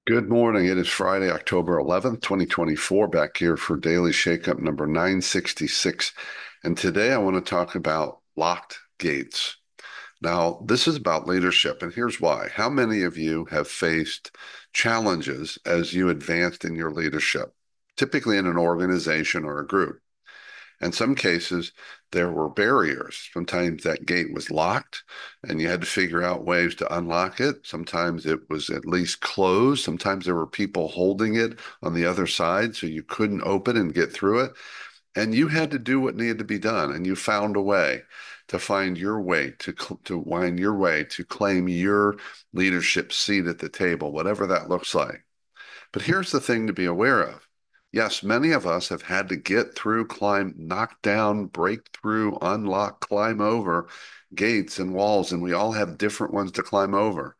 Good morning. It is Friday, October 11th, 2024, back here for Daily Shakeup number 966. And today I want to talk about locked gates. Now, this is about leadership, and here's why. How many of you have faced challenges as you advanced in your leadership, typically in an organization or a group? In some cases, there were barriers. Sometimes that gate was locked and you had to figure out ways to unlock it. Sometimes it was at least closed. Sometimes there were people holding it on the other side so you couldn't open and get through it. And you had to do what needed to be done. And you found a way to find your way, to wind your way, to claim your leadership seat at the table, whatever that looks like. But here's the thing to be aware of. Yes, many of us have had to get through, climb, knock down, break through, unlock, climb over gates and walls, and we all have different ones to climb over.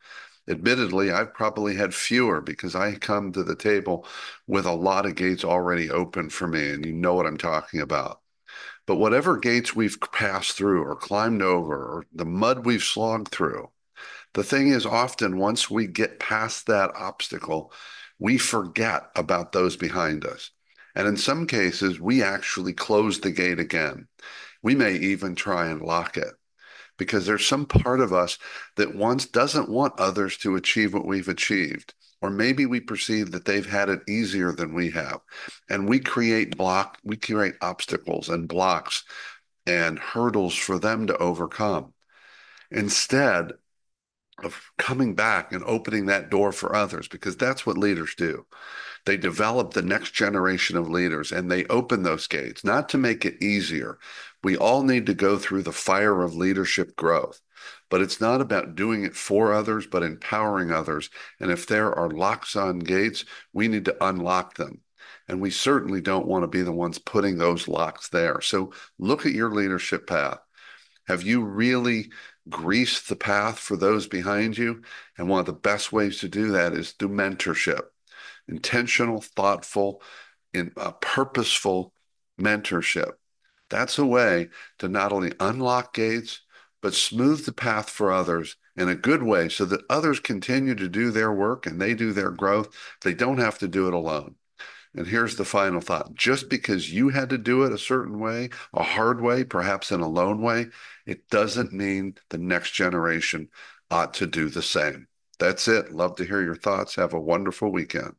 Admittedly, I've probably had fewer because I come to the table with a lot of gates already open for me, and you know what I'm talking about. But whatever gates we've passed through or climbed over or the mud we've slogged through, the thing is, often once we get past that obstacle, we forget about those behind us. And in some cases, we actually close the gate again. We may even try and lock it because there's some part of us that once doesn't want others to achieve what we've achieved. Or maybe we perceive that they've had it easier than we have. And we create obstacles and blocks and hurdles for them to overcome. Instead, of coming back and opening that door for others, because that's what leaders do. They develop the next generation of leaders and they open those gates, not to make it easier. We all need to go through the fire of leadership growth, but it's not about doing it for others, but empowering others. And if there are locks on gates, we need to unlock them. And we certainly don't want to be the ones putting those locks there. So look at your leadership path. Have you really greased the path for those behind you? And one of the best ways to do that is through mentorship, intentional, thoughtful, purposeful mentorship. That's a way to not only unlock gates, but smooth the path for others in a good way so that others continue to do their work and they do their growth. They don't have to do it alone. And here's the final thought. Just because you had to do it a certain way, a hard way, perhaps in a lone way, it doesn't mean the next generation ought to do the same. That's it. Love to hear your thoughts. Have a wonderful weekend.